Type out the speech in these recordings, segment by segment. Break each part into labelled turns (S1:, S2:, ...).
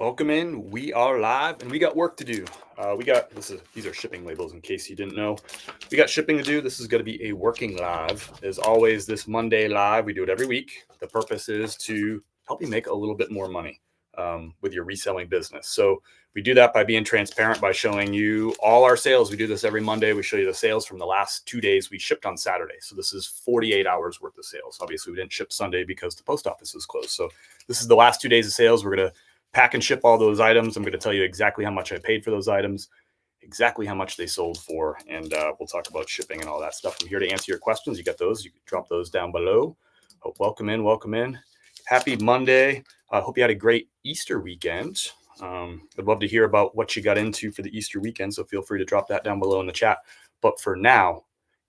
S1: Welcome in. We are live and we got work to do. These are shipping labels in case you didn't know. We got shipping to do. This is going to be a working live. As always, this Monday live, we do it every week. The purpose is to help you make a little bit more money with your reselling business. So we do that by being transparent, by showing you all our sales. We do this every Monday. We show you the sales from the last 2 days. We shipped on Saturday. So this is 48 hours worth of sales. Obviously, we didn't ship Sunday because the post office was closed. So this is the last 2 days of sales. We're going to pack and ship all those items. I'm going to tell you exactly how much I paid for those items, exactly how much they sold for, and we'll talk about shipping and all that stuff. I'm here to answer your questions. You got those. You can drop those down below. Welcome in. Welcome in. Happy Monday. I hope you had a great Easter weekend. I'd love to hear about what you got into for the Easter weekend, so feel free to drop that down below in the chat. But for now,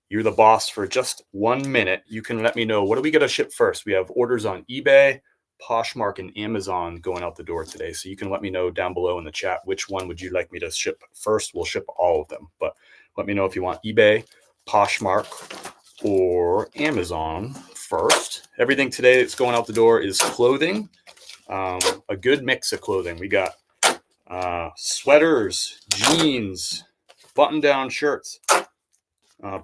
S1: you're the boss for just 1 minute. You can let me know, what are we going to ship first? We have orders on eBay, Poshmark, and Amazon going out the door today. So you can let me know down below in the chat, which one would you like me to ship first? We'll ship all of them, but let me know if you want eBay, Poshmark, or Amazon first. Everything today that's going out the door is clothing, a good mix of clothing. We got sweaters, jeans, button-down shirts,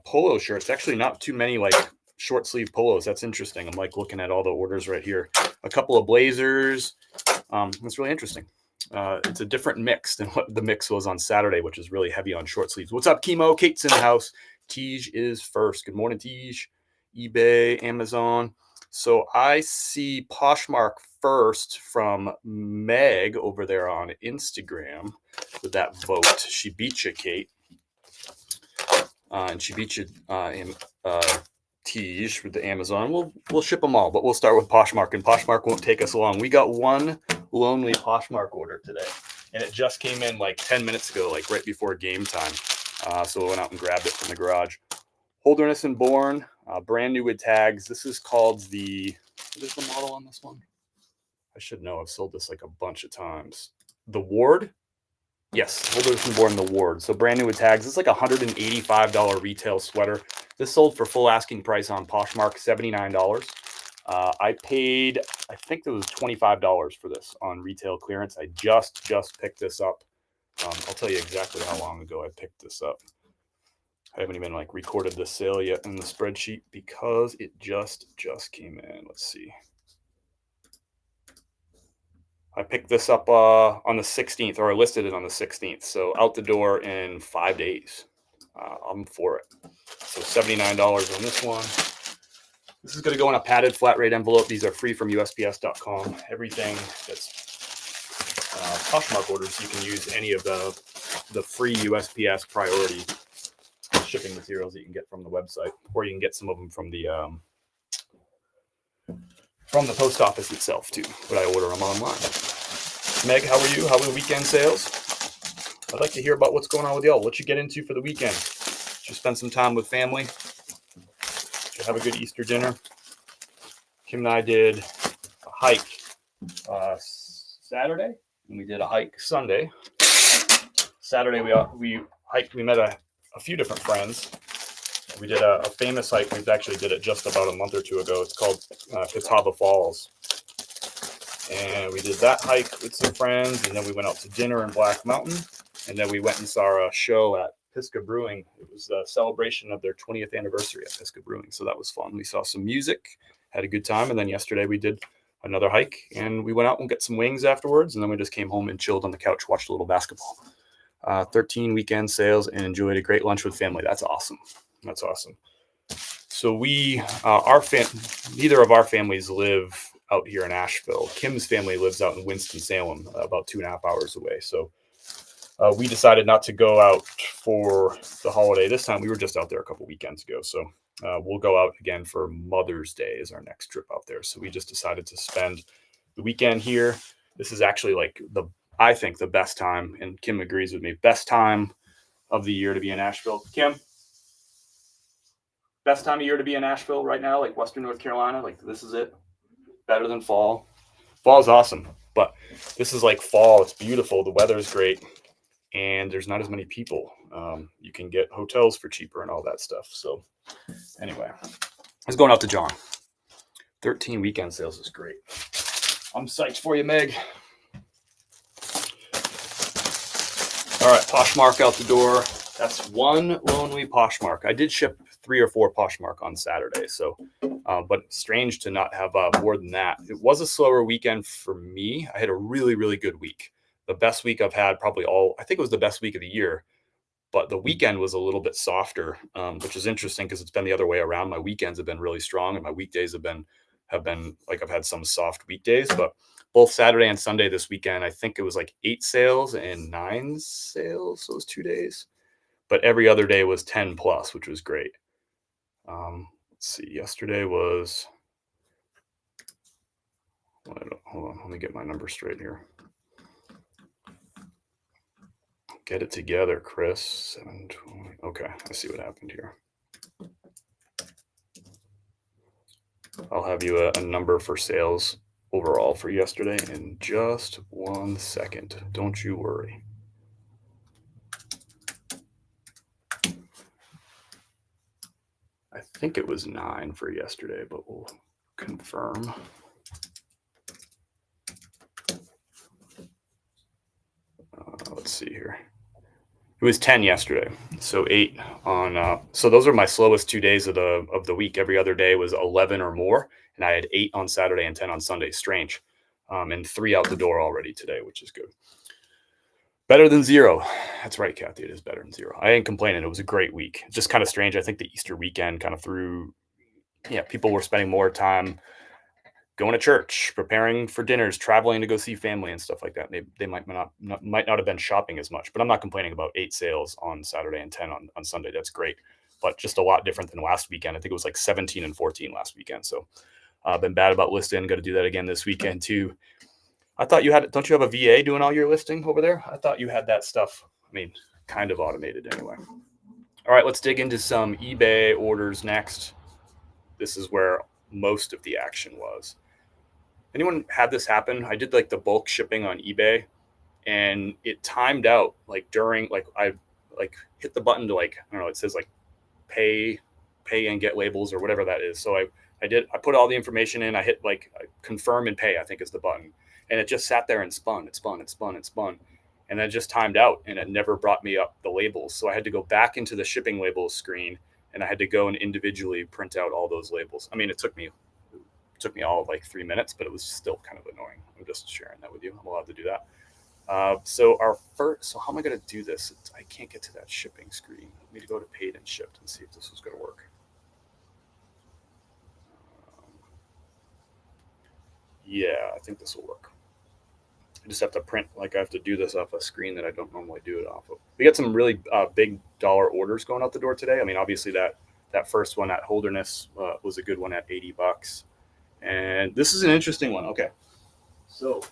S1: polo shirts. Actually, not too many like short sleeve polos. That's interesting. I'm like looking at all the orders right here. A couple of blazers. It's really interesting. It's a different mix than what the mix was on Saturday, which is really heavy on short sleeves. What's up, Chemo? Kate's in the house. Tej is first. Good morning, Tej. eBay, Amazon. So I see Poshmark first from Meg over there on Instagram with that vote. She beat you, Kate. And she beat you Tej with the Amazon. We'll ship them all, but we'll start with Poshmark, and Poshmark won't take us long. We got one lonely Poshmark order today, and it just came in like 10 minutes ago, like right before game time. So we went out and grabbed it from the garage. Holderness and Born, brand new with tags. This is called what is the model on this one? I should know. I've sold this like a bunch of times. The Ward. Yes, Holderness and Born, the Ward. So brand new with tags. It's like a $185 retail sweater. This sold for full asking price on Poshmark, $79. I paid, I think it was $25 for this on retail clearance. I just picked this up. I'll tell you exactly how long ago I picked this up. I haven't even like recorded the sale yet in the spreadsheet because it just came in. Let's see. I picked this up on the 16th, or I listed it on the 16th. So out the door in 5 days. I'm for it. So $79 on this one. This is going to go in a padded flat rate envelope. These are free from USPS.com. Everything that's Poshmark orders, you can use any of the free USPS priority shipping materials that you can get from the website, or you can get some of them from the post office itself too, but I order them online. Meg, how are you? How were weekend sales? I'd like to hear about what's going on with y'all. What you get into for the weekend? Did you spend some time with family? Did you have a good Easter dinner? Kim and I did a hike Saturday, and we did a hike Sunday. Saturday we hiked. We met a few different friends. We did a famous hike. We actually did it just about a month or two ago. It's called Catawba Falls. And we did that hike with some friends, and then we went out to dinner in Black Mountain, and then we went and saw a show at Pisgah Brewing. It was a celebration of their 20th anniversary at Pisgah Brewing, so that was fun. We saw some music, had a good time, and then yesterday we did another hike, and we went out and got some wings afterwards, and then we just came home and chilled on the couch, watched a little basketball. 13 weekend sales, and enjoyed a great lunch with family. That's awesome. That's awesome. So neither of our families live out here in Asheville. Kim's family lives out in Winston-Salem, about 2.5 hours away. So we decided not to go out for the holiday this time. We were just out there a couple weekends ago. So we'll go out again for Mother's Day is our next trip out there. So we just decided to spend the weekend here. This is actually like I think the best time, and Kim agrees with me, best time of the year to be in Asheville. Kim? Best time of year to be in Asheville right now, like Western North Carolina, like this is it. Better than fall. Fall is awesome, but this is like fall. It's beautiful. The weather is great, and there's not as many people. You can get hotels for cheaper and all that stuff. So anyway, I was going out to John. 13 weekend sales is great. I'm psyched for you, Meg. All right, Poshmark out the door. That's one lonely Poshmark. I did ship 3 or 4 Poshmark on Saturday, so but strange to not have more than that. It was a slower weekend for me. I had a really, really good week. The best week I've had probably I think it was the best week of the year, but the weekend was a little bit softer, which is interesting because it's been the other way around. My weekends have been really strong and my weekdays have been like I've had some soft weekdays, but both Saturday and Sunday this weekend, I think it was like 8 sales and 9 sales those 2 days. But every other day was 10 plus, which was great. Let's see. Yesterday was, hold on, let me get my number straight here. Get it together, Chris. 720. Okay, I see what happened here. I'll have you a number for sales overall for yesterday in just 1 second. Don't you worry. I think it was 9 for yesterday, but we'll confirm. Let's see here. It was 10 yesterday, so 8 on. So those are my slowest 2 days of the week. Every other day was 11 or more, and I had 8 on Saturday and 10 on Sunday. Strange, and 3 out the door already today, which is good. Better than 0. That's right, Kathy. It is better than 0. I ain't complaining. It was a great week. It's just kind of strange. I think the Easter weekend kind of threw. Yeah, people were spending more time going to church, preparing for dinners, traveling to go see family and stuff like that. They might not have been shopping as much, but I'm not complaining about 8 sales on Saturday and 10 on Sunday. That's great, but just a lot different than last weekend. I think it was like 17 and 14 last weekend. So I've been bad about listing. Got to do that again this weekend too. I thought don't you have a VA doing all your listing over there? I thought you had that stuff. I mean, kind of automated anyway. All right, let's dig into some eBay orders next. This is where most of the action was. Anyone had this happen? I did like the bulk shipping on eBay and it timed out like during, like I like hit the button to like, I don't know, it says like pay and get labels or whatever that is. So I put all the information in, I hit like confirm and pay, I think is the button. And it just sat there and spun. And then it just timed out and it never brought me up the labels. So I had to go back into the shipping labels screen and I had to go and individually print out all those labels. I mean, it took me all of like 3 minutes, but it was still kind of annoying. I'm just sharing that with you. I'm allowed to do that. So how am I going to do this? I can't get to that shipping screen. Let me go to paid and shipped and see if this was going to work. Yeah, I think this will work. I just have to print, like I have to do this off a screen that I don't normally do it off of. We got some really big dollar orders going out the door today. I mean, obviously that first one at Holderness was a good one at $80. And this is an interesting one. Okay. So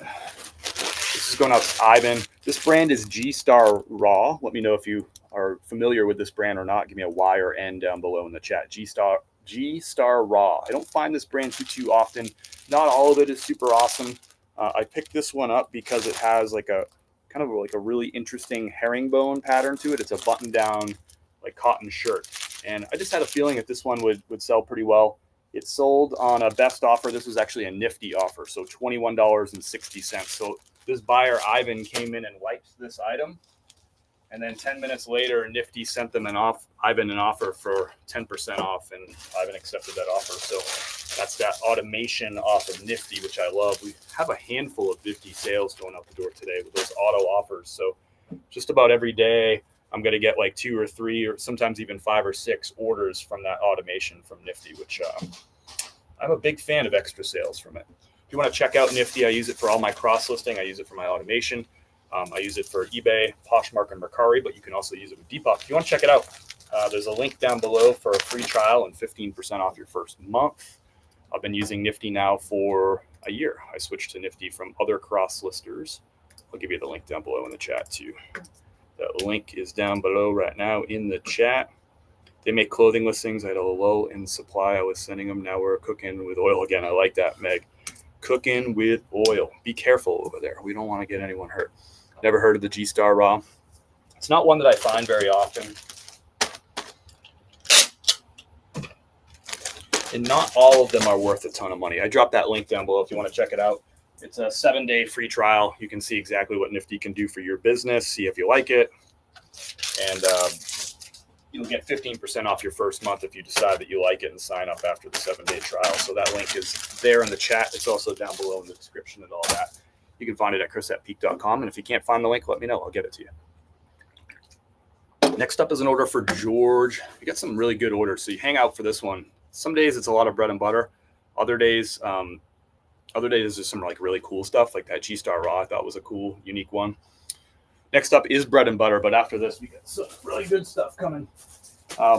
S1: this is going out to Ivan. This brand is G-Star Raw. Let me know if you are familiar with this brand or not. Give me a Y or N down below in the chat. G-Star Raw. I don't find this brand too often. Not all of it is super awesome. I picked this one up because it has like a kind of like a really interesting herringbone pattern to it. It's a button down like cotton shirt. And I just had a feeling that this one would sell pretty well. It sold on a best offer. This was actually a nifty offer. So $21.60. So this buyer, Ivan, came in and wiped this item. And then 10 minutes later, Nifty sent them Ivan an offer for 10% off, and Ivan accepted that offer. So that's that automation off of Nifty, which I love. We have a handful of Nifty sales going out the door today with those auto offers. So just about every day, I'm going to get like 2 or 3 or sometimes even 5 or 6 orders from that automation from Nifty, which I'm a big fan of extra sales from it. If you want to check out Nifty, I use it for all my cross listing. I use it for my automation. I use it for eBay, Poshmark, and Mercari, but you can also use it with Depop. If you want to check it out, there's a link down below for a free trial and 15% off your first month. I've been using Nifty now for a year. I switched to Nifty from other cross listers. I'll give you the link down below in the chat too. That link is down below right now in the chat. They make clothing listings. I had a lull in supply. I was sending them. Now we're cooking with oil again. I like that, Meg. Cooking with oil. Be careful over there. We don't want to get anyone hurt. Never heard of the G-Star Raw. It's not one that I find very often. And not all of them are worth a ton of money. I dropped that link down below if you want to check it out. It's a 7-day free trial. You can see exactly what Nifty can do for your business, see if you like it, and you'll get 15% off your first month if you decide that you like it and sign up after the 7-day trial. So that link is there in the chat. It's also down below in the description and all that. You can find it at chris@peak.com. And if you can't find the link, let me know. I'll get it to you. Next up is an order for George. We got some really good orders. So you hang out for this one. Some days it's a lot of bread and butter. Other days there's some like really cool stuff, like that G-Star Raw I thought was a cool, unique one. Next up is bread and butter, but after this, we got some really good stuff coming.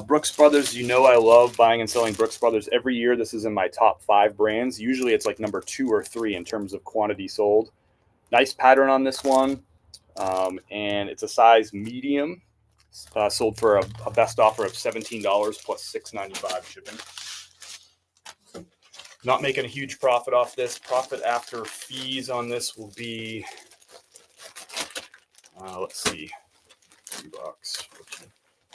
S1: Brooks Brothers, you know I love buying and selling Brooks Brothers every year. This is in my top 5 brands. Usually it's like number 2 or 3 in terms of quantity sold. Nice pattern on this one, and it's a size medium. Sold for a best offer of $17 plus $6.95 shipping. Not making a huge profit off this. Profit after fees on this will be, let's see, $2.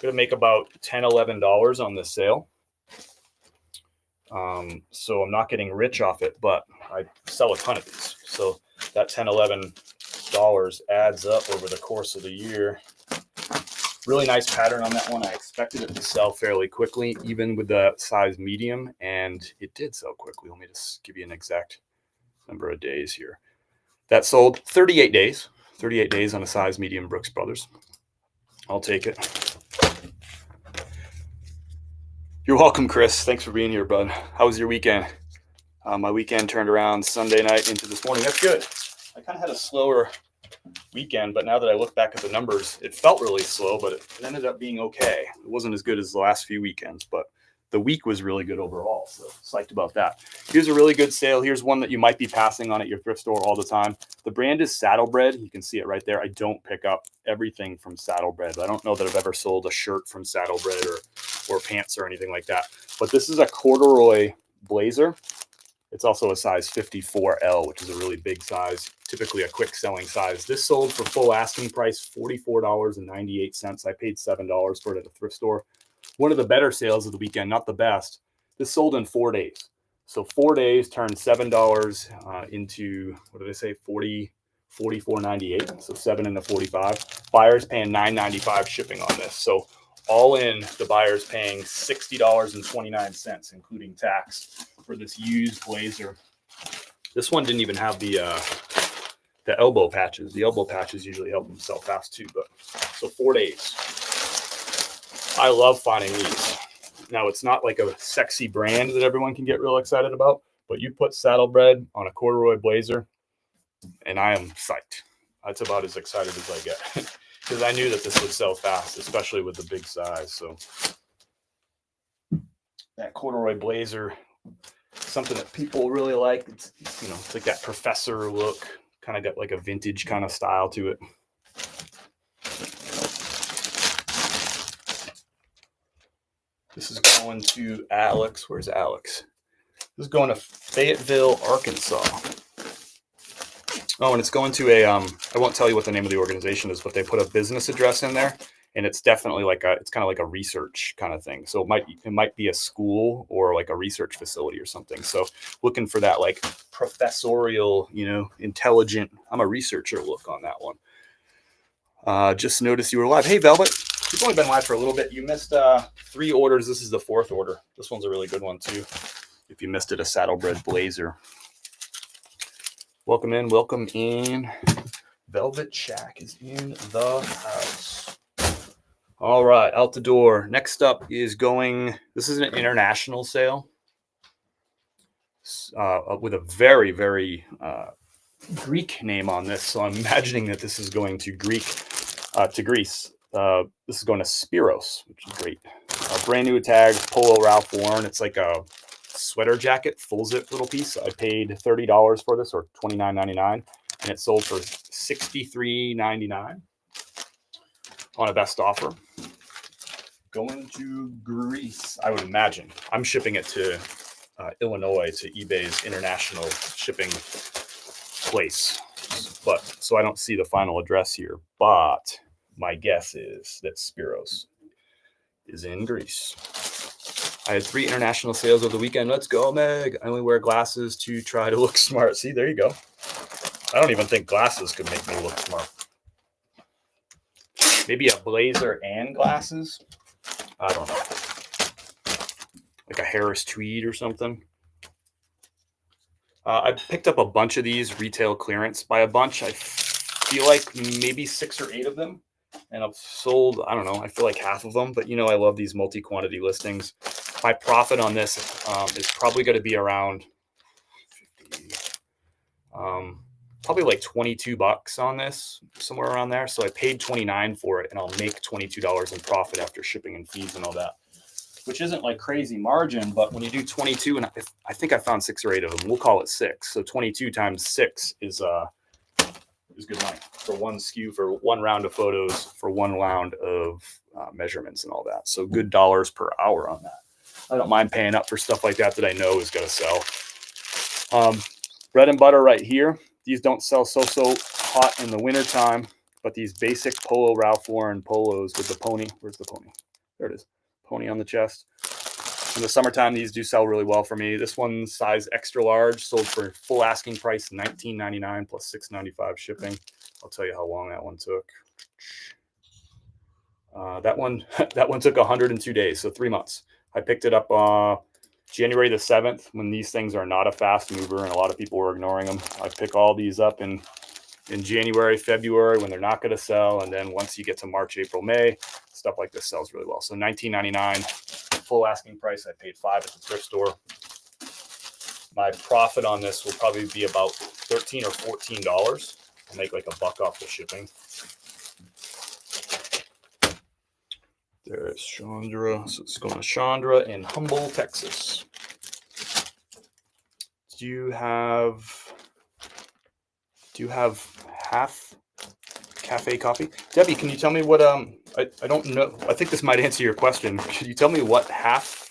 S1: Going to make about $10, $11 on this sale. So I'm not getting rich off it, but I sell a ton of these. So that $10, $11 adds up over the course of the year. Really nice pattern on that one. I expected it to sell fairly quickly, even with the size medium, and it did sell quickly. Let me just give you an exact number of days here. That sold 38 days. 38 days on a size medium Brooks Brothers. I'll take it. You're welcome, Chris. Thanks for being here, bud. How was your weekend? My weekend turned around Sunday night into this morning. That's good. I kind of had a slower weekend, but now that I look back at the numbers, it felt really slow, but it ended up being okay. It wasn't as good as the last few weekends, but the week was really good overall, so psyched about that. Here's a really good sale. Here's one that you might be passing on at your thrift store all the time. The brand is Saddlebred. You can see it right there. I don't pick up everything from Saddlebred. I don't know that I've ever sold a shirt from Saddlebred or pants or anything like that, but this is a corduroy blazer. It's also a size 54L, which is a really big size, typically a quick selling size. This sold for full asking price, $44.98. I paid $7 for it at a thrift store. One of the better sales of the weekend, not the best. This sold in 4 days. So 4 days turned $7 into, what did I say, $44.98. So 7 into 45. Buyers paying $9.95 shipping on this. So all in, the buyer's paying $60.29, including tax, for this used blazer. This one didn't even have the elbow patches. The elbow patches usually help them sell fast too. But so 4 days. I love finding these. Now, it's not like a sexy brand that everyone can get real excited about, but you put Saddlebred on a corduroy blazer, and I am psyched. That's about as excited as I get. Because I knew that this would sell fast, especially with the big size. So that corduroy blazer, something that people really like. It's it's like that professor look, kind of got like a vintage kind of style to it. This is going to Alex. Where's Alex? This is going to Fayetteville, Arkansas. Oh, and it's going to a, I won't tell you what the name of the organization is, but they put a business address in there, and it's definitely it's kind of like a research kind of thing. So it might be a school or like a research facility or something. So looking for that like professorial, intelligent, I'm a researcher look on that one. Just noticed you were live. Hey, Velvet. You've only been live for a little bit. You missed 3 orders. This is the 4th order. This one's a really good one too. If you missed it, a Saddlebred blazer. Welcome in. Velvet Shack is in the house. All right, out the door. Next up is this is an international sale with a very, very Greek name on this. So I'm imagining that this is going to Greece. This is going to Spiros, which is great. Brand new tags, Polo Ralph Lauren. It's like a sweater jacket, full zip little piece. I paid $30 for this, or $29.99, and it sold for $63.99 on a best offer. Going to Greece, I would imagine. I'm shipping it to Illinois, to eBay's international shipping place, but so I don't see the final address here. But my guess is that Spiros is in Greece. I had 3 international sales over the weekend. Let's go, Meg. I only wear glasses to try to look smart. See, there you go. I don't even think glasses could make me look smart. Maybe a blazer and glasses. I don't know. Like a Harris tweed or something. I picked up a bunch of these retail clearance. By a bunch, I feel like maybe 6 or 8 of them. And I've sold, I don't know, I feel like half of them. But you know, I love these multi-quantity listings. My profit on this is probably going to be around probably like $22 on this, somewhere around there. So I paid $29 for it, and I'll make $22 in profit after shipping and fees and all that, which isn't like crazy margin. But when you do 22, and I think I found 6 or 8 of them, we'll call it 6. So 22 times 6 is good money for one SKU, for one round of photos, for one round of measurements and all that. So good dollars per hour on that. I don't mind paying up for stuff like that I know is going to sell. Bread and butter right here. These don't sell so hot in the wintertime, but these basic Polo Ralph Lauren polos with the pony. Where's the pony? There it is. Pony on the chest. In the summertime, these do sell really well for me. This one's size extra large, sold for full asking price $19.99 plus $6.95 shipping. I'll tell you how long that one took. That one took 102 days, so 3 months. I picked it up January the 7th, when these things are not a fast mover and a lot of people were ignoring them. I pick all these up in January, February, when they're not going to sell. And then once you get to March, April, May, stuff like this sells really well. So $19.99 full asking price. I paid $5 at the thrift store. My profit on this will probably be about $13 or $14. I'll make like $1 off the shipping. There's Chandra. So it's going to Chandra in Humble, Texas. Do you have half cafe coffee? Debbie, can you tell me what I don't know. I think this might answer your question. Could you tell me what half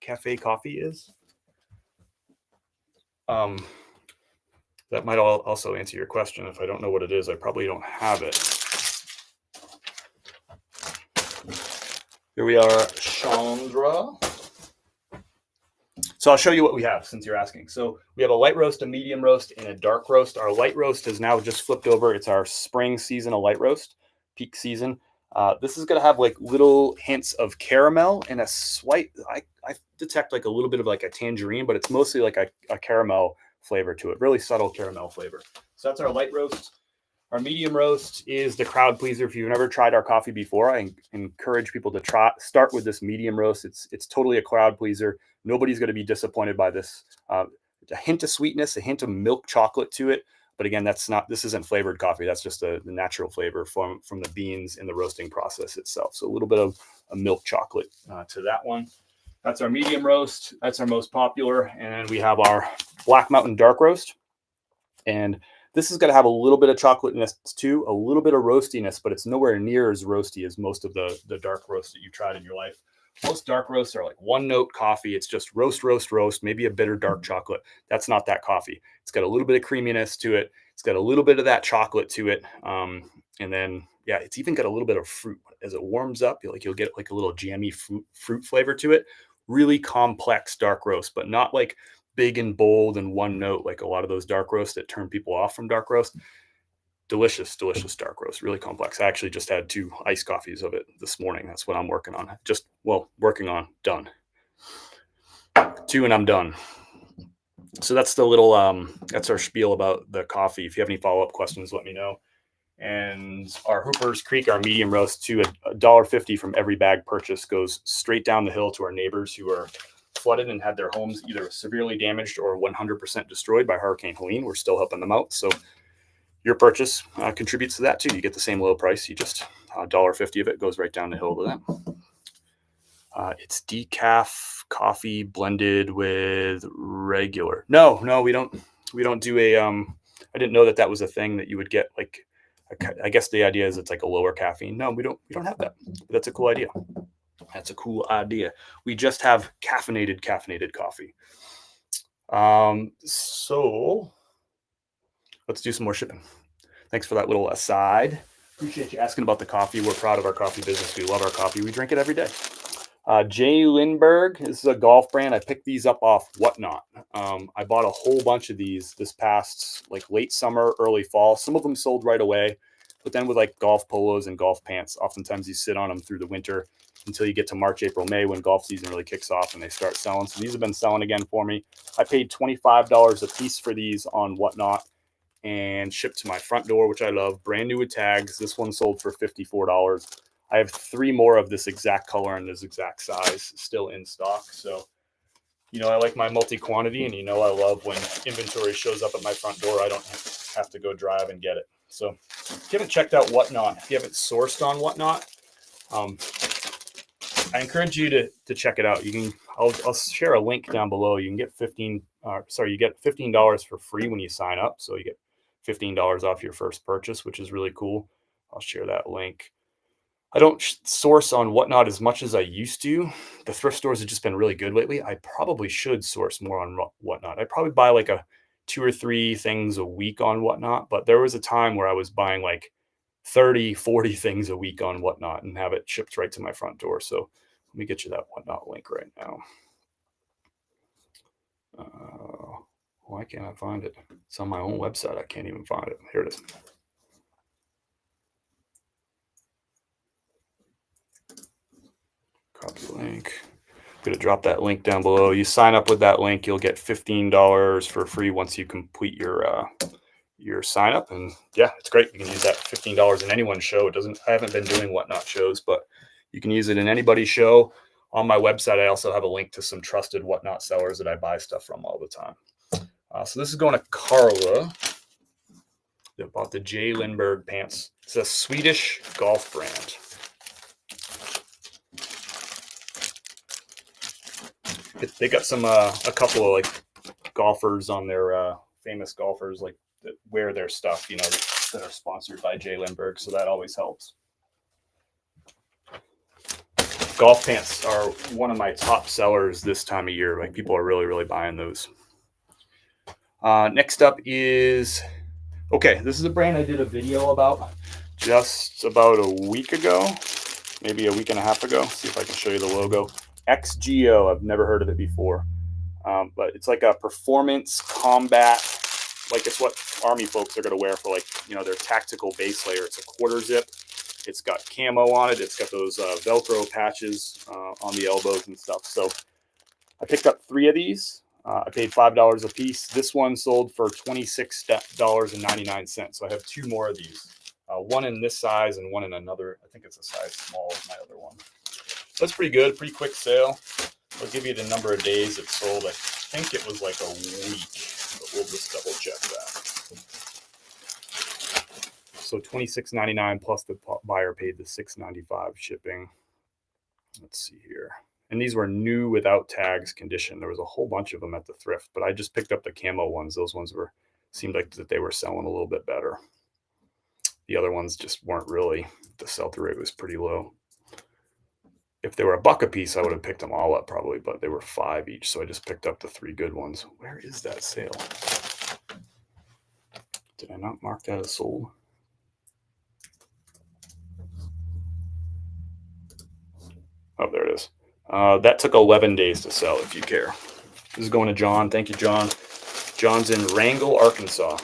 S1: cafe coffee is? That might also answer your question. If I don't know what it is, I probably don't have it. Here we are, Chandra. So I'll show you what we have since you're asking. So we have a light roast, a medium roast, and a dark roast. Our light roast is now just flipped over. It's our spring season, a light roast, peak season. This is going to have like little hints of caramel and a slight, I detect like a little bit of like a tangerine, but it's mostly like a caramel flavor to it. Really subtle caramel flavor. So that's our light roast. Our medium roast is the crowd pleaser. If you've never tried our coffee before, I encourage people to start with this medium roast. It's totally a crowd pleaser. Nobody's going to be disappointed by this. A hint of sweetness, a hint of milk chocolate to it. But again, this isn't flavored coffee. That's just the natural flavor from the beans in the roasting process itself. So a little bit of a milk chocolate to that one. That's our medium roast. That's our most popular. And we have our Black Mountain dark roast. And this is going to have a little bit of chocolateness too, a little bit of roastiness, but it's nowhere near as roasty as most of the dark roasts that you've tried in your life. Most dark roasts are like one note coffee. It's just roast, maybe a bitter dark chocolate. That's not that coffee. It's got a little bit of creaminess to it. It's got a little bit of that chocolate to it. And then, yeah, it's even got a little bit of fruit. As it warms up, you'll get like a little jammy fruit flavor to it. Really complex dark roast, but not like big and bold and one note like a lot of those dark roasts that turn people off from dark roast. Delicious dark roast, really complex. I actually just had 2 iced coffees of it this morning. That's what I'm working on. Done. 2 and I'm done. So that's the little, that's our spiel about the coffee. If you have any follow-up questions, let me know. And our Hooper's Creek, our medium roast, to $1.50 from every bag purchase goes straight down the hill to our neighbors who are flooded and had their homes either severely damaged or 100% destroyed by Hurricane Helene. We're still helping them out. So your purchase contributes to that too. You get the same low price. You just $1.50 of it goes right down the hill to them. It's decaf coffee blended with regular. No, we don't do a. I didn't know that was a thing that you would get. Like, I guess the idea is it's like a lower caffeine. No, we don't have that. But that's a cool idea. That's a cool idea. We just have caffeinated coffee. So let's do some more shipping. Thanks for that little aside. Appreciate you asking about the coffee. We're proud of our coffee business. We love our coffee. We drink it every day. Jay Lindbergh, this is a golf brand. I picked these up off Whatnot. I bought a whole bunch of these this past like late summer, early fall. Some of them sold right away, but then with like golf polos and golf pants, oftentimes you sit on them through the winter until you get to March, April, May when golf season really kicks off and they start selling. So these have been selling again for me. I paid $25 a piece for these on Whatnot and shipped to my front door, which I love. Brand new with tags. This one sold for $54. I have 3 more of this exact color and this exact size still in stock. So, you know, I like my multi-quantity, and you know I love when inventory shows up at my front door. I don't have to go drive and get it. So if you haven't checked out Whatnot, if you haven't sourced on Whatnot, I encourage you to check it out. You can, I'll share a link down below. You can get you get $15 for free when you sign up. So you get $15 off your first purchase, which is really cool. I'll share that link. I don't source on Whatnot as much as I used to. The thrift stores have just been really good lately. I probably should source more on Whatnot. I probably buy like 2 or 3 things a week on Whatnot, but there was a time where I was buying like 30, 40 things a week on Whatnot and have it shipped right to my front door. So let me get you that Whatnot link right now. Why can't I find it? It's on my own website. I can't even find it. Here it is. Copy link. I'm going to drop that link down below. You sign up with that link, you'll get $15 for free once you complete your sign up. And yeah, it's great. You can use that $15 in anyone's show. I haven't been doing Whatnot shows, but you can use it in anybody's show. On my website, I also have a link to some trusted Whatnot sellers that I buy stuff from all the time. So this is going to Carla. They bought the Jay Lindbergh pants. It's a Swedish golf brand. They got some a couple of like golfers on their famous golfers like that wear their stuff, you know, that are sponsored by Jay Lindbergh, so that always helps. Golf pants are one of my top sellers this time of year. Like people are really buying those. Next up is, okay, this is a brand I did a video about just about a week ago, maybe a week and a half ago. See if I can show you the logo. XGO, I've never heard of it before, but it's like a performance combat, like it's what Army folks are going to wear for, like, you know, their tactical base layer. It's a quarter zip. It's got camo on it. It's got those Velcro patches on the elbows and stuff. So I picked up 3 of these. I paid $5 a piece. This one sold for $26.99. So I have 2 more of these, one in this size and one in another. I think it's a size small of my other one. That's pretty good. Pretty quick sale. I'll give you the number of days it sold. I think it was like a week, but we'll just double check that. So $26.99 plus the buyer paid the $6.95 shipping. Let's see here. And these were new without tags condition. There was a whole bunch of them at the thrift, but I just picked up the camo ones. Those ones seemed like that they were selling a little bit better. The other ones just weren't really. The sell-through rate was pretty low. If they were $1 a piece, I would have picked them all up probably, but they were $5 each. So I just picked up the 3 good ones. Where is that sale? Did I not mark that as sold? Oh, there it is. That took 11 days to sell, if you care. This is going to John. Thank you, John. John's in Wrangell, Arkansas.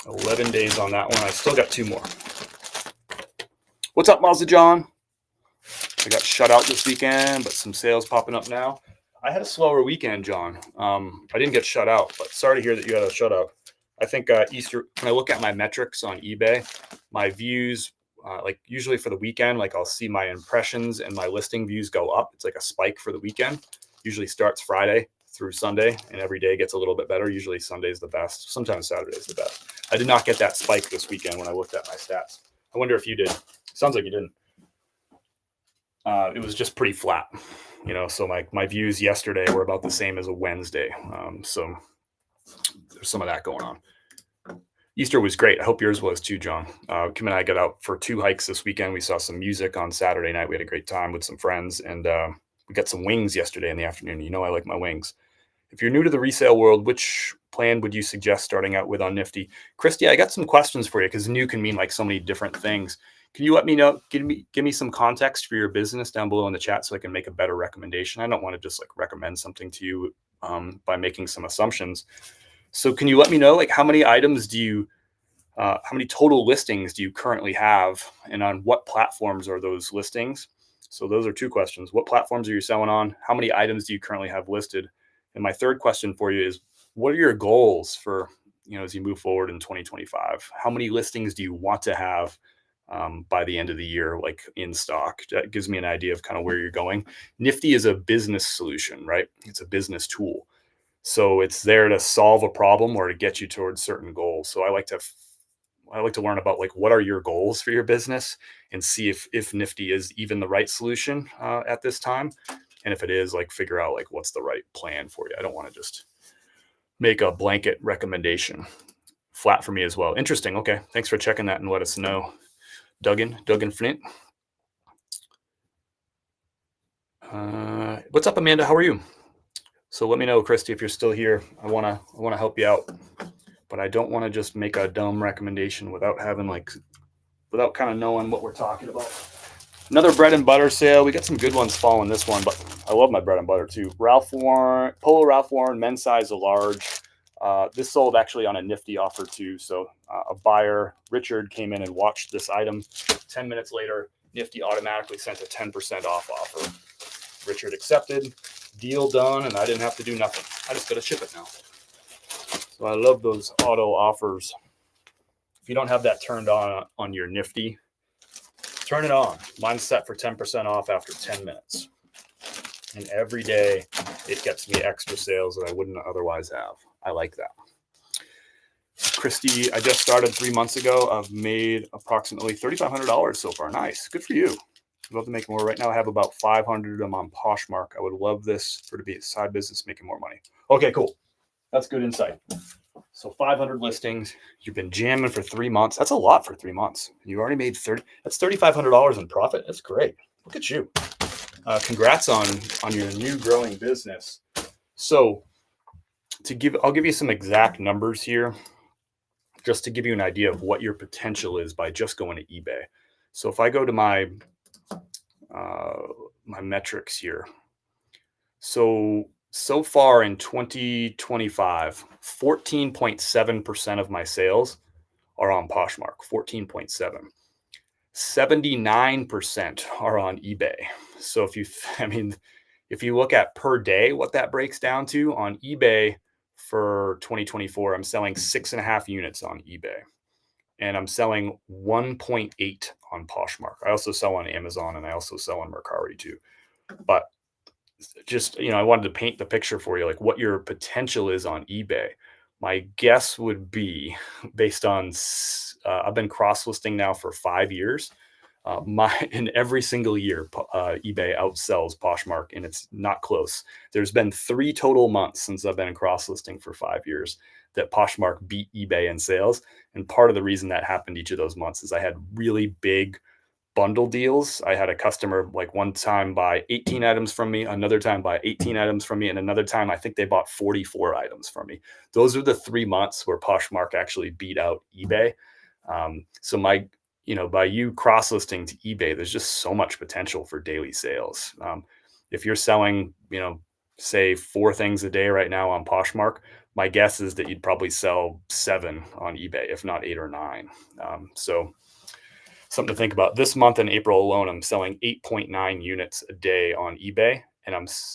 S1: 11 days on that one. I still got 2 more. What's up, Mazda John? I got shut out this weekend, but some sales popping up now. I had a slower weekend, John. I didn't get shut out, but sorry to hear that you had a shutout. I think Easter, when I look at my metrics on eBay, my views, like usually for the weekend, like I'll see my impressions and my listing views go up. It's like a spike for the weekend. Usually starts Friday through Sunday, and every day gets a little bit better. Usually Sunday's the best. Sometimes Saturday's the best. I did not get that spike this weekend when I looked at my stats. I wonder if you did. Sounds like you didn't. It was just pretty flat, you know. So my views yesterday were about the same as a Wednesday. So there's some of that going on. Easter was great. I hope yours was too, John. Kim and I got out for 2 hikes this weekend. We saw some music on Saturday night. We had a great time with some friends, and we got some wings yesterday in the afternoon. You know, I like my wings. If you're new to the resale world, which plan would you suggest starting out with on Nifty? Christy, I got some questions for you because new can mean like so many different things. Can you let me know, give me some context for your business down below in the chat so I can make a better recommendation? I don't want to just like recommend something to you by making some assumptions. So can you let me know, like, how many items do you how many total listings do you currently have, and on what platforms are those listings? So those are two questions. What platforms are you selling on? How many items do you currently have listed? And my third question for you is, what are your goals for, as you move forward in 2025? How many listings do you want to have by the end of the year, like in stock? That gives me an idea of kind of where you're going. Nifty is a business solution, right? It's a business tool. So it's there to solve a problem or to get you towards certain goals. So I like to learn about, like, what are your goals for your business, and see if Nifty is even the right solution at this time. And if it is, like, figure out like what's the right plan for you. I don't want to just make a blanket recommendation. Flat for me as well. Interesting. Okay. Thanks for checking that and let us know. Duggan Flint. What's up, Amanda? How are you? So let me know, Christy, if you're still here. I wanna help you out, but I don't want to just make a dumb recommendation without kind of knowing what we're talking about. Another bread and butter sale. We got some good ones following this one, but I love my bread and butter too. Polo Ralph Lauren, men's size, a large. This sold actually on a Nifty offer too. So a buyer, Richard, came in and watched this item. 10 minutes later, Nifty automatically sent a 10% off offer. Richard accepted, deal done, and I didn't have to do nothing. I just got to ship it now. So I love those auto offers. If you don't have that turned on your Nifty, turn it on. Mine's set for 10% off after 10 minutes. And every day it gets me extra sales that I wouldn't otherwise have. I like that. Christy, I just started 3 months ago. I've made approximately $3,500 so far. Nice. Good for you. I'd love to make more. Right now I have about 500 of them on Poshmark. I would love this to be a side business making more money. Okay, cool. That's good insight. So 500 listings. You've been jamming for 3 months. That's a lot for 3 months. You already made that's $3,500 in profit. That's great. Look at you. Congrats on your new growing business. So I'll give you some exact numbers here, just to give you an idea of what your potential is by just going to eBay. So if I go to my metrics here, so far in 2025, 14.7% of my sales are on Poshmark. 14.7. 79% are on eBay. So if you look at per day, what that breaks down to on eBay for 2024, I'm selling 6.5 units on eBay, and I'm selling 1.8 on Poshmark. I also sell on Amazon, and I also sell on Mercari too. But just, I wanted to paint the picture for you, like what your potential is on eBay. My guess would be, based on, I've been cross-listing now for 5 years. In every single year, eBay outsells Poshmark, and it's not close. There's been 3 total months since I've been cross-listing for 5 years that Poshmark beat eBay in sales. And part of the reason that happened each of those months is I had really big bundle deals. I had a customer, like, one time buy 18 items from me, another time buy 18 items from me, and another time I think they bought 44 items from me. Those are the 3 months where Poshmark actually beat out eBay. So by you cross-listing to eBay, there's just so much potential for daily sales. If you're selling, say 4 things a day right now on Poshmark, my guess is that you'd probably sell 7 on eBay, if not 8 or 9. So something to think about. This month in April alone, I'm selling 8.9 units a day on eBay, and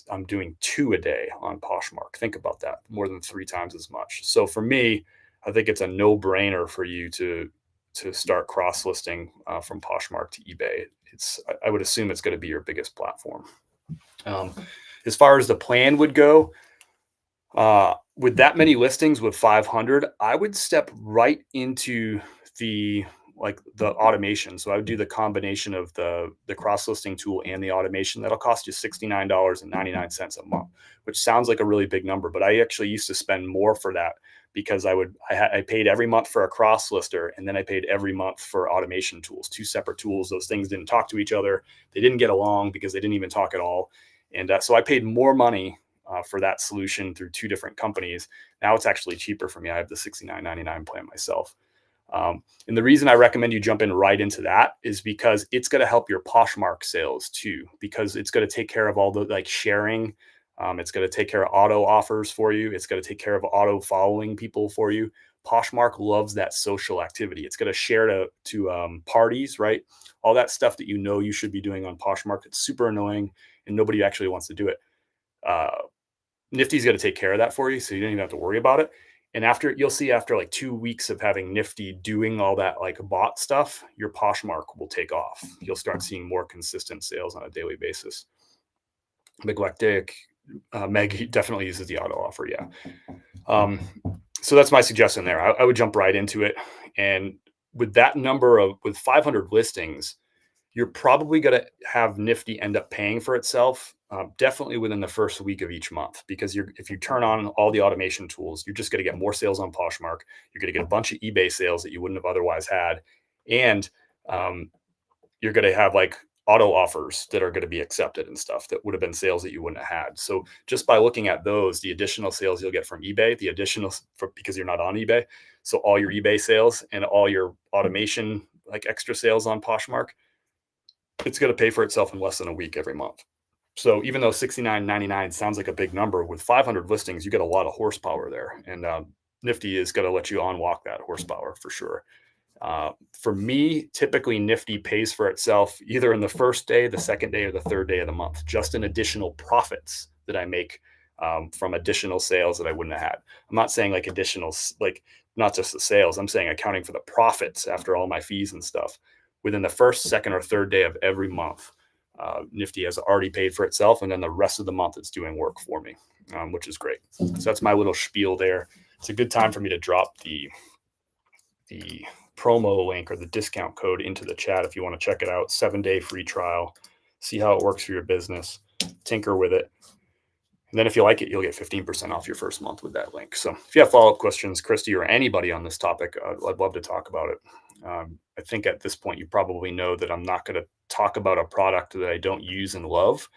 S1: I'm doing 2 a day on Poshmark. Think about that, more than 3 times as much. So for me, I think it's a no-brainer for you to start cross-listing from Poshmark to eBay. I would assume it's going to be your biggest platform. As far as the plan would go, with that many listings, with 500, I would step right into the automation. So I would do the combination of the cross-listing tool and the automation. That'll cost you $69.99 a month, which sounds like a really big number, but I actually used to spend more for that, because I paid every month for a cross lister, and then I paid every month for automation tools, 2 separate tools. Those things didn't talk to each other. They didn't get along because they didn't even talk at all. And so I paid more money for that solution through 2 different companies. Now it's actually cheaper for me. I have the $69.99 plan myself. And the reason I recommend you jump in right into that is because it's going to help your Poshmark sales too, because it's going to take care of all the like sharing. It's going to take care of auto offers for you. It's going to take care of auto following people for you. Poshmark loves that social activity. It's going to share to parties, right? All that stuff that you should be doing on Poshmark. It's super annoying and nobody actually wants to do it. Nifty's going to take care of that for you, so you don't even have to worry about it. And you'll see after like 2 weeks of having Nifty doing all that like bot stuff, your Poshmark will take off. You'll start seeing more consistent sales on a daily basis. Meglectic, Meg definitely uses the auto offer. Yeah. So that's my suggestion there. I would jump right into it. And with that with 500 listings, you're probably going to have Nifty end up paying for itself definitely within the first week of each month, because if you turn on all the automation tools, you're just going to get more sales on Poshmark. You're going to get a bunch of eBay sales that you wouldn't have otherwise had. And you're going to have like auto offers that are going to be accepted and stuff that would have been sales that you wouldn't have had. So just by looking at those, the additional sales you'll get from eBay, because you're not on eBay. So all your eBay sales and all your automation, like extra sales on Poshmark, it's going to pay for itself in less than a week every month. So even though $69.99 sounds like a big number, with 500 listings, you get a lot of horsepower there. And Nifty is going to let you unlock that horsepower for sure. For me, typically Nifty pays for itself either in the first day, the second day, or the third day of the month, just in additional profits that I make from additional sales that I wouldn't have had. I'm not saying like additional, like not just the sales. I'm saying accounting for the profits after all my fees and stuff within the first, second, or third day of every month. Nifty has already paid for itself, and then the rest of the month it's doing work for me, which is great. So that's my little spiel there. It's a good time for me to drop the promo link or the discount code into the chat if you want to check it out. 7-day free trial, see how it works for your business, tinker with it. And then if you like it, you'll get 15% off your first month with that link. So if you have follow-up questions, Christy, or anybody on this topic, I'd love to talk about it. I think at this point, you probably know that I'm not going to talk about a product that I don't use and love,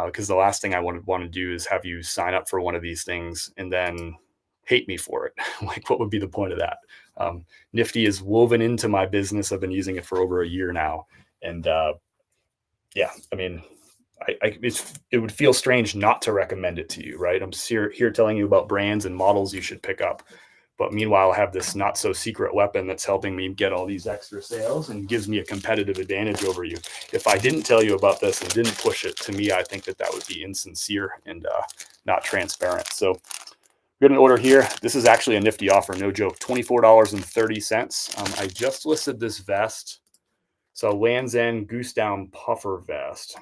S1: because the last thing I want to do is have you sign up for one of these things and then hate me for it. Like, what would be the point of that? Nifty is woven into my business. I've been using it for over a year now. And yeah, I mean, it would feel strange not to recommend it to you, right? I'm here telling you about brands and models you should pick up. But meanwhile, I have this not so secret weapon that's helping me get all these extra sales and gives me a competitive advantage over you. If I didn't tell you about this and didn't push it, to me, I think that would be insincere and not transparent. So we're going to order here. This is actually a nifty offer, no joke, $24.30. I just listed this vest. So Land's End Goose Down Puffer Vest.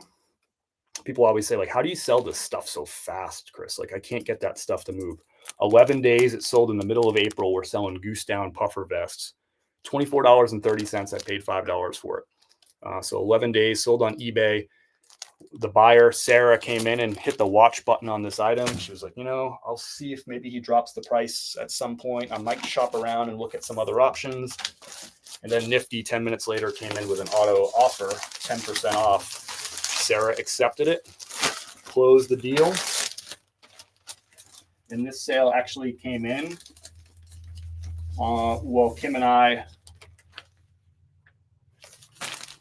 S1: People always say, like, how do you sell this stuff so fast, Chris? Like, I can't get that stuff to move. 11 days, it sold in the middle of April. We're selling Goose Down Puffer Vests. $24.30. I paid $5 for it. So 11 days, sold on eBay. The buyer, Sarah, came in and hit the watch button on this item. She was like, I'll see if maybe he drops the price at some point. I might shop around and look at some other options. And then Nifty 10 minutes later came in with an auto offer, 10% off. Sarah accepted it, closed the deal. And this sale actually came in. Kim and I,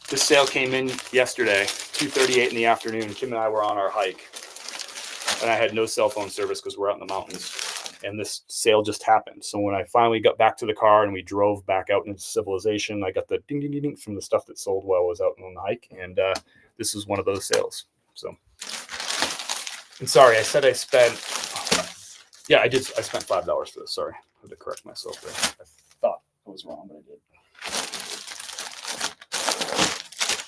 S1: this sale came in yesterday, 2:38 in the afternoon. Kim and I were on our hike, and I had no cell phone service because we're out in the mountains. And this sale just happened. So when I finally got back to the car and we drove back out into civilization, I got the ding, ding, ding, ding from the stuff that sold while I was out on the hike. And this is one of those sales. So, and sorry, I said I spent, yeah, I spent $5 for this. Sorry, I had to correct myself there. I thought I was wrong, but I did.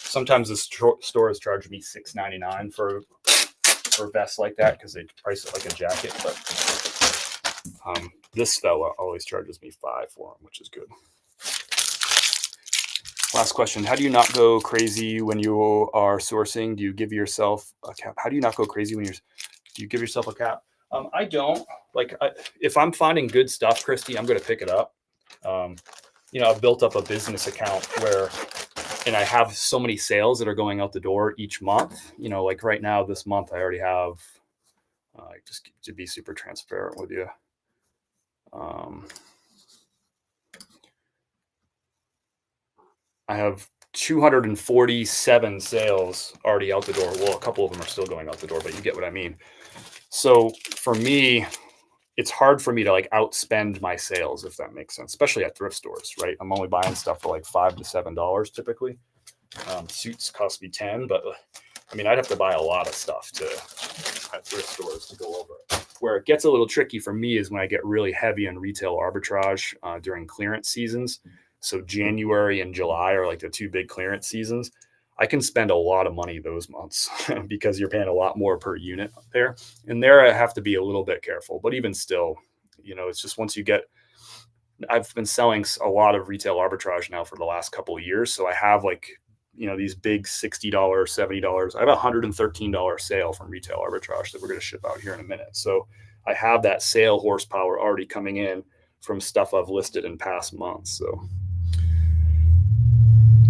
S1: Sometimes the stores charge me $6.99 for vests like that because they price it like a jacket. But this fella always charges me $5 for them, which is good. Last question. How do you not go crazy when you are sourcing? Do you give yourself a cap? How do you not go crazy do you give yourself a cap? I don't. If I'm finding good stuff, Christy, I'm going to pick it up. I've built up a business account and I have so many sales that are going out the door each month. Like right now, this month, I already have, just to be super transparent with you. I have 247 sales already out the door. Well, a couple of them are still going out the door, but you get what I mean. So for me, it's hard for me to like outspend my sales, if that makes sense, especially at thrift stores, right? I'm only buying stuff for like $5 to $7 typically. Suits cost me 10, but I mean, I'd have to buy a lot of stuff at thrift stores to go over it. Where it gets a little tricky for me is when I get really heavy on retail arbitrage during clearance seasons. So January and July are like the two big clearance seasons. I can spend a lot of money those months because you're paying a lot more per unit there. And there I have to be a little bit careful. But even still, it's just once you get, I've been selling a lot of retail arbitrage now for the last couple of years. So I have like, these big $60, $70. I have a $113 sale from retail arbitrage that we're going to ship out here in a minute. So I have that sale horsepower already coming in from stuff I've listed in past months. So,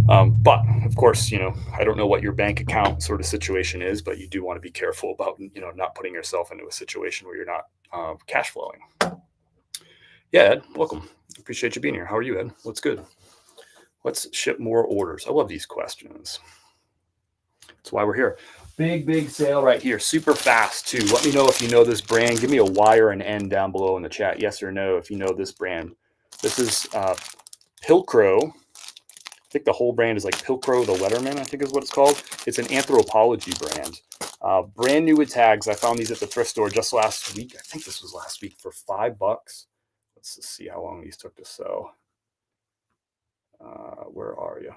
S1: but of course, I don't know what your bank account sort of situation is, but you do want to be careful about, not putting yourself into a situation where you're not cash flowing. Yeah, Ed, welcome. Appreciate you being here. How are you, Ed? What's good? Let's ship more orders. I love these questions. That's why we're here. Big sale right here. Super fast, too. Let me know if you know this brand. Give me a Y or an N down below in the chat. Yes or no if you know this brand. This is Pilcrow. I think the whole brand is like Pilcrow the Letterman, I think is what it's called. It's an anthropology brand. Brand new with tags. I found these at the thrift store just last week. I think this was last week for $5. Let's just see how long these took to sell. Where are you?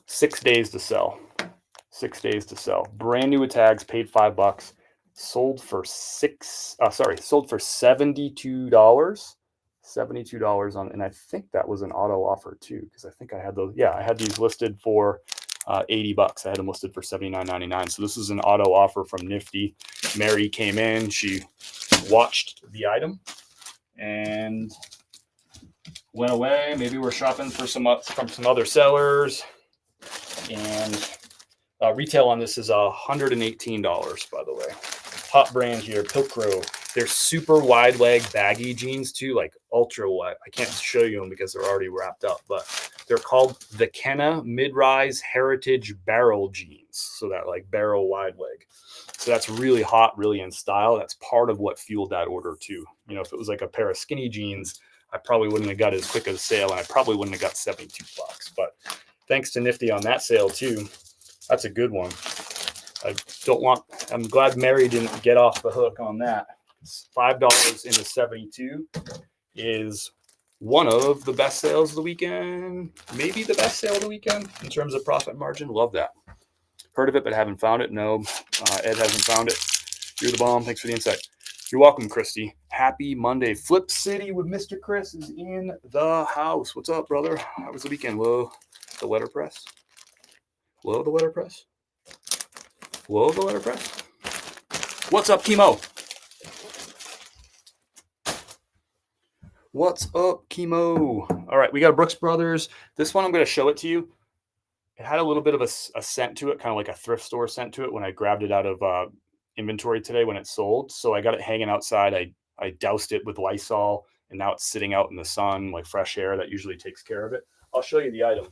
S1: 6 days to sell. 6 days to sell. Brand new with tags, paid $5. Sold for $72. $72 on, and I think that was an auto offer too, because I think I had those. Yeah, I had these listed for $80. I had them listed for $79.99. So this is an auto offer from Nifty. Mary came in, she watched the item and went away. Maybe we're shopping for from some other sellers. And retail on this is $118, by the way. Hot brand here, Pilcrow. They're super wide leg baggy jeans too, like ultra wide. I can't show you them because they're already wrapped up, but they're called the Kenna Mid-Rise Heritage Barrel Jeans. So that like barrel wide leg. So that's really hot, really in style. That's part of what fueled that order too. If it was like a pair of skinny jeans, I probably wouldn't have got as quick as a sale, and I probably wouldn't have got $72. But thanks to Nifty on that sale too. That's a good one. I'm glad Mary didn't get off the hook on that. $5 into 72 is one of the best sales of the weekend. Maybe the best sale of the weekend in terms of profit margin. Love that. Heard of it, but haven't found it. No, Ed hasn't found it. You're the bomb. Thanks for the insight. You're welcome, Christy. Happy Monday. Flip City with Mr. Chris is in the house. What's up, brother? How was the weekend? Whoa, the letterpress. Whoa, the letterpress. Whoa, the letterpress. What's up, Chemo? What's up, Chemo? All right, we got a Brooks Brothers. This one, I'm going to show it to you. It had a little bit of a scent to it, kind of like a thrift store scent to it when I grabbed it out of inventory today when it sold. So I got it hanging outside. I doused it with Lysol, and now it's sitting out in the sun, like fresh air. That usually takes care of it. I'll show you the item.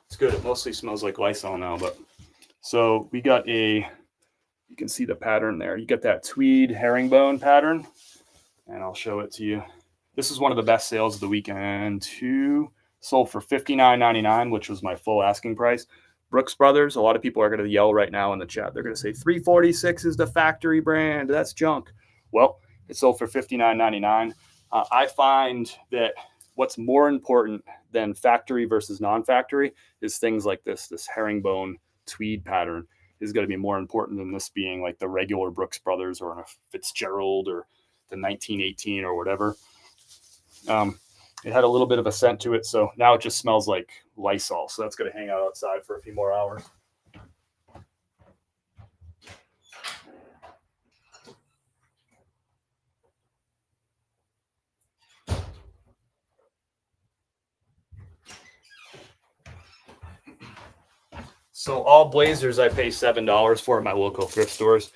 S1: It's good. It mostly smells like Lysol now, but so we got you can see the pattern there. You get that tweed herringbone pattern, and I'll show it to you. This is one of the best sales of the weekend too. Sold for $59.99, which was my full asking price. Brooks Brothers, a lot of people are going to yell right now in the chat. They're going to say $346 is the factory brand. That's junk. Well, it sold for $59.99. I find that what's more important than factory versus non-factory is things like this herringbone tweed pattern is going to be more important than this being like the regular Brooks Brothers or a Fitzgerald or the 1918 or whatever. It had a little bit of a scent to it, so now it just smells like Lysol. So that's going to hang out outside for a few more hours. So all blazers I pay $7 for at my local thrift stores.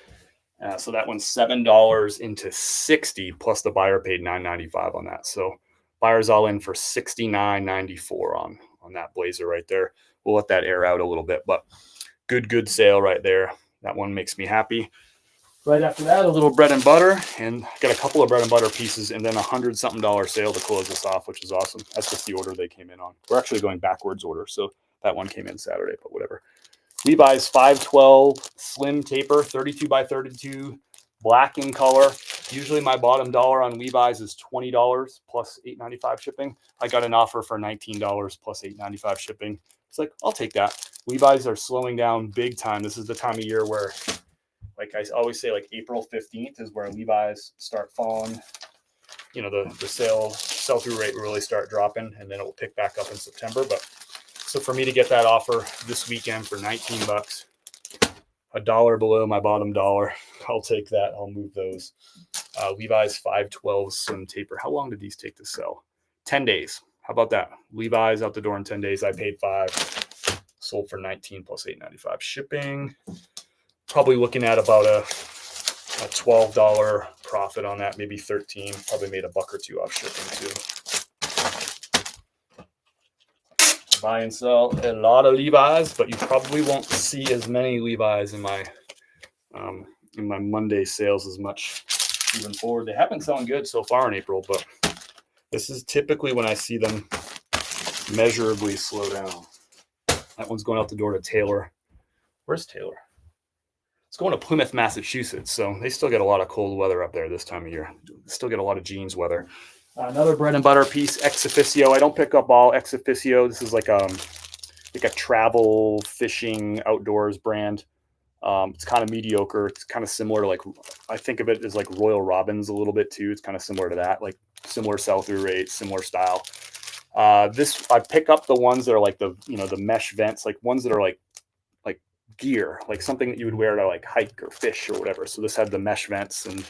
S1: So that one's $7 into 60 plus the buyer paid $9.95 on that. So buyer's all in for $69.94 on that blazer right there. We'll let that air out a little bit, but good sale right there. That one makes me happy. Right after that, a little bread and butter, and got a couple of bread and butter pieces, and then $100-something sale to close this off, which is awesome. That's just the order they came in on. We're actually going backwards order, so that one came in Saturday, but whatever. Levi's 512 slim taper, 32 by 32, black in color. Usually my bottom dollar on Levi's is $20 plus $8.95 shipping. I got an offer for $19 plus $8.95 shipping. It's like, I'll take that. Levi's are slowing down big time. This is the time of year where, like I always say, like April 15th is where Levi's start falling. You know, the sell-through rate will really start dropping, and then it will pick back up in September. But so for me to get that offer this weekend for $19, $1 below my bottom dollar, I'll take that. I'll move those. Levi's 512 slim taper. How long did these take to sell? 10 days. How about that? Levi's out the door in 10 days. I paid $5, sold for $19 plus $8.95 shipping. Probably looking at about a $12 profit on that, maybe $13. Probably made $1 or $2 off shipping too. Buy and sell a lot of Levi's, but you probably won't see as many Levi's in my Monday sales as much moving forward. They have been selling good so far in April, but this is typically when I see them measurably slow down. That one's going out the door to Taylor. Where's Taylor? It's going to Plymouth, Massachusetts, so they still get a lot of cold weather up there this time of year. Still get a lot of jeans weather. Another bread and butter piece, Ex Officio. I don't pick up all Ex Officio. This is like a travel fishing outdoors brand. It's kind of mediocre. It's kind of similar to, like, I think of it as like Royal Robbins a little bit too. It's kind of similar to that, like similar sell-through rate, similar style. This I pick up the ones that are like the mesh vents, like ones that are like gear, like something that you would wear to like hike or fish or whatever. So this had the mesh vents and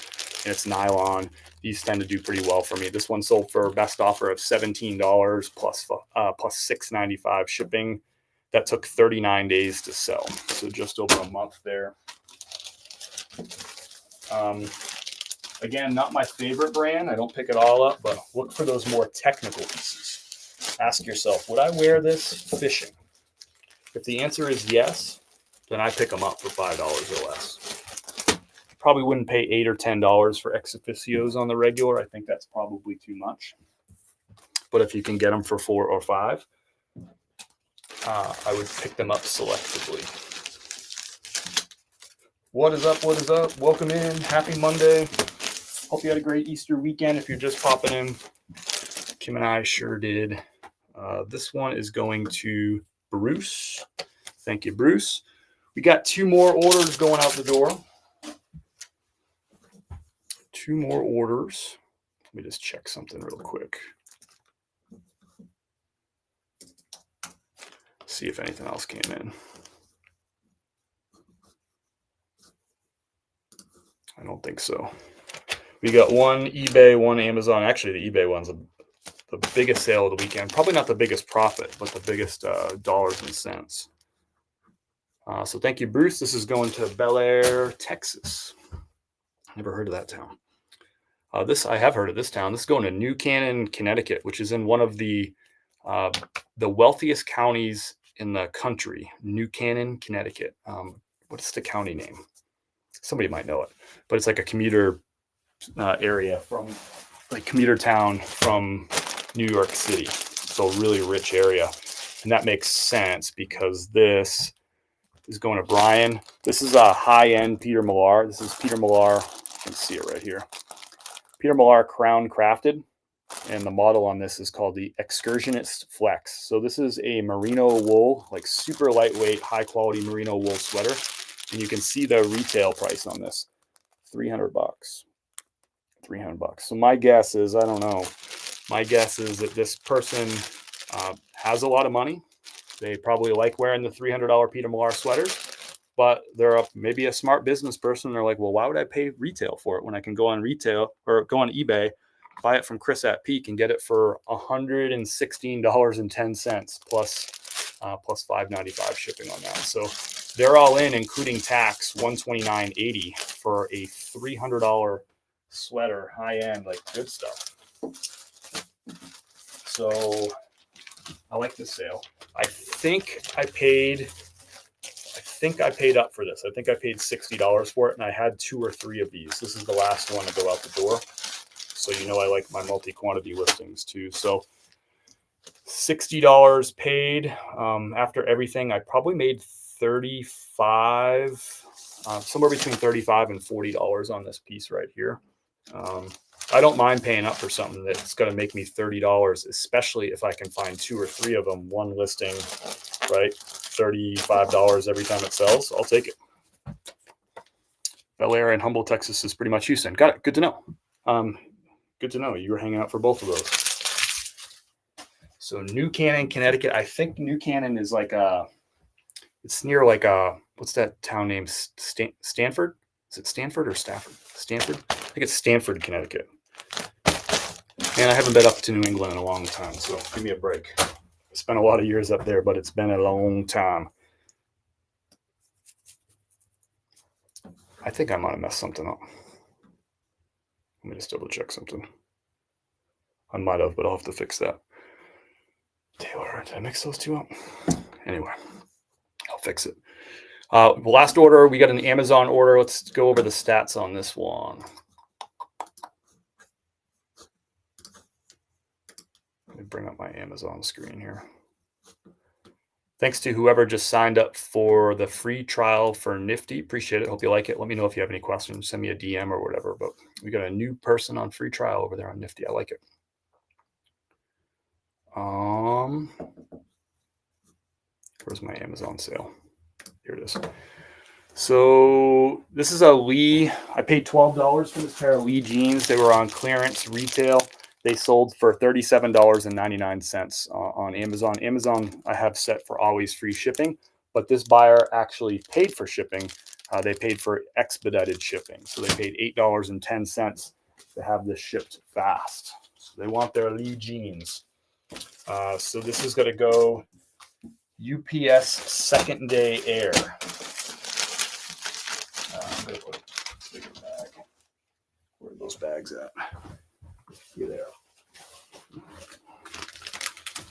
S1: it's nylon. These tend to do pretty well for me. This one sold for best offer of $17 plus $6.95 shipping. That took 39 days to sell, so just over a month there. Again, not my favorite brand. I don't pick it all up, but look for those more technical pieces. Ask yourself, would I wear this fishing? If the answer is yes, then I pick them up for $5 or less. Probably wouldn't pay $8 or $10 for Ex Officios on the regular. I think that's probably too much. But if you can get them for $4 or $5, I would pick them up selectively. What is up? What is up? Welcome in. Happy Monday. Hope you had a great Easter weekend. If you're just popping in, Kim and I sure did. This one is going to Bruce. Thank you, Bruce. We got 2 more orders going out the door. 2 more orders. Let me just check something real quick. See if anything else came in. I don't think so. We got 1 eBay, 1 Amazon. Actually, the eBay one's the biggest sale of the weekend. Probably not the biggest profit, but the biggest dollars and cents. So thank you, Bruce. This is going to Bel Air, Texas. Never heard of that town. I have heard of this town. This is going to New Canaan, Connecticut, which is in one of the wealthiest counties in the country. New Canaan, Connecticut. What's the county name? Somebody might know it, but it's like a commuter area from, like, commuter town from New York City. So really rich area, and that makes sense because this is going to Brian. This is a high-end Peter Millar. This is Peter Millar. You can see it right here. Peter Millar Crown Crafted, and the model on this is called the Excursionist Flex. So this is a merino wool, like super lightweight, high-quality merino wool sweater, and you can see the retail price on this, $300. $300. So my guess is, I don't know. My guess is that this person has a lot of money. They probably like wearing the $300 Peter Millar sweaters, but they're maybe a smart business person. They're like, well, why would I pay retail for it when I can go on retail or go on eBay, buy it from Chris at Peak and get it for $116.10 plus plus $5.95 shipping on that. So they're all in, including tax, $129.80 for a $300 sweater, high end, like good stuff. So I like this sale. I think I paid up for this. I think I paid $60 for it, and I had 2 or 3 of these. This is the last one to go out the door. So you know I like my multi-quantity listings too. So $60 paid. After everything, I probably made $35, somewhere between $35 and $40 on this piece right here. I don't mind paying up for something that's going to make me $30, especially if I can find 2 or 3 of them, one listing, right? $35 every time it sells. I'll take it. Bel Air and Humble, Texas is pretty much Houston. Got it. Good to know. Good to know. You were hanging out for both of those. So New Canaan, Connecticut. I think New Canaan is like it's near like what's that town name? Stanford? Is it Stanford or Stafford? Stanford? I think it's Stanford, Connecticut. And I haven't been up to New England in a long time, so give me a break. I spent a lot of years up there, but it's been a long time. I think I might have messed something up. Let me just double check something. I might have, but I'll have to fix that. Taylor, did I mix those two up? Anyway, I'll fix it. Last order, we got an Amazon order. Let's go over the stats on this one. Let me bring up my Amazon screen here. Thanks to whoever just signed up for the free trial for Nifty. Appreciate it. Hope you like it. Let me know if you have any questions. Send me a DM or whatever. But we got a new person on free trial over there on Nifty. I like it. Where's my Amazon sale? Here it is. So this is a Lee. I paid $12 for this pair of Lee jeans. They were on clearance retail. They sold for $37.99 on Amazon. Amazon I have set for always free shipping, but this buyer actually paid for shipping. They paid for expedited shipping. So they paid $8.10 to have this shipped fast. So they want their Lee jeans. So this is going to go UPS second day air. I'm going to put a bigger bag. Where are those bags at? Here they are.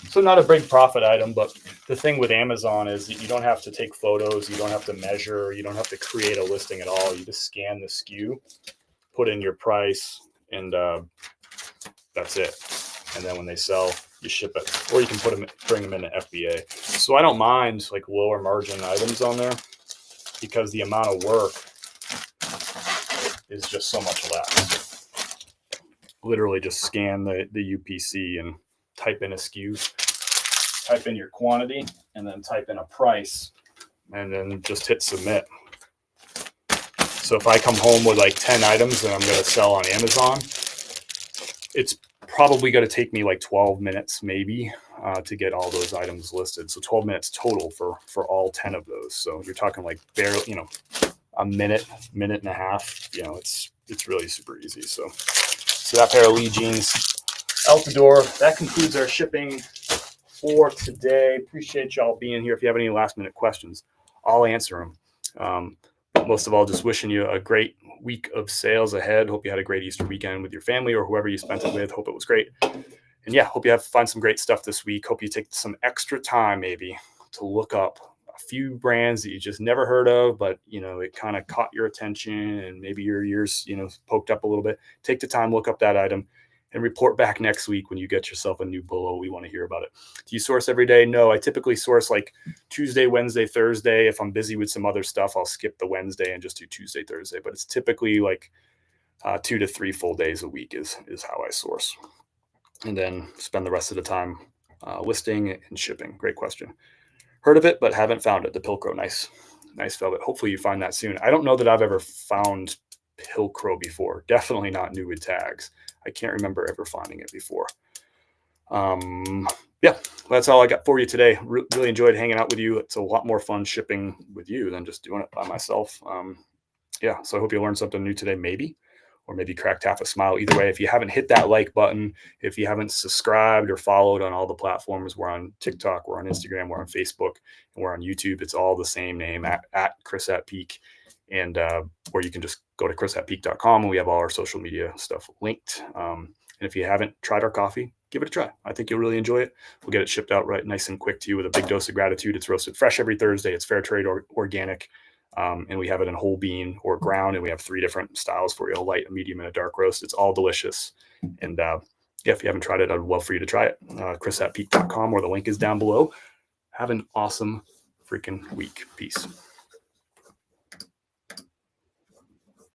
S1: So not a big profit item, but the thing with Amazon is that you don't have to take photos, you don't have to measure, you don't have to create a listing at all. You just scan the SKU, put in your price, and that's it. And then when they sell, you ship it, or you can bring them into FBA. So I don't mind like lower margin items on there because the amount of work is just so much less. Literally just scan the UPC and type in a SKU, type in your quantity, and then type in a price, and then just hit submit. So if I come home with like 10 items that I'm going to sell on Amazon, it's probably going to take me like 12 minutes maybe to get all those items listed. So 12 minutes total for all 10 of those. So you're talking like barely, a minute and a half. It's really super easy. So that pair of Lee jeans out the door. That concludes our shipping for today. Appreciate y'all being here. If you have any last minute questions, I'll answer them. Most of all, just wishing you a great week of sales ahead. Hope you had a great Easter weekend with your family or whoever you spent it with. Hope it was great. And yeah, hope you find some great stuff this week. Hope you take some extra time maybe to look up a few brands that you just never heard of, but it kind of caught your attention and maybe your ears, poked up a little bit. Take the time, look up that item, and report back next week when you get yourself a new bullo. We want to hear about it. Do you source every day? No, I typically source like Tuesday, Wednesday, Thursday. If I'm busy with some other stuff, I'll skip the Wednesday and just do Tuesday, Thursday. But it's typically like 2 to 3 full days a week is how I source. And then spend the rest of the time listing and shipping. Great question. Heard of it, but haven't found it. The Pilcrow, nice velvet. Hopefully you find that soon. I don't know that I've ever found Pilcrow before. Definitely not new with tags. I can't remember ever finding it before. Yeah, that's all I got for you today. Really enjoyed hanging out with you. It's a lot more fun shipping with you than just doing it by myself. Yeah, so I hope you learned something new today, maybe. or maybe cracked half a smile. Either way, if you haven't hit that like button, if you haven't subscribed or followed on all the platforms, we're on TikTok, we're on Instagram, we're on Facebook, and we're on YouTube. It's all the same name, at Chris at Peak. And or you can just go to chrisatpeak.com, and we have all our social media stuff linked. And if you haven't tried our coffee, give it a try. I think you'll really enjoy it. We'll get it shipped out right nice and quick to you with a big dose of gratitude. It's roasted fresh every Thursday. It's fair trade or organic. And we have it in whole bean or ground, and we have 3 different styles for you: a light, a medium, and a dark roast. It's all delicious. And yeah, if you haven't tried it, I'd love for you to try it. chrisatpeak.com, or the link is down below. Have an awesome freaking week. Peace.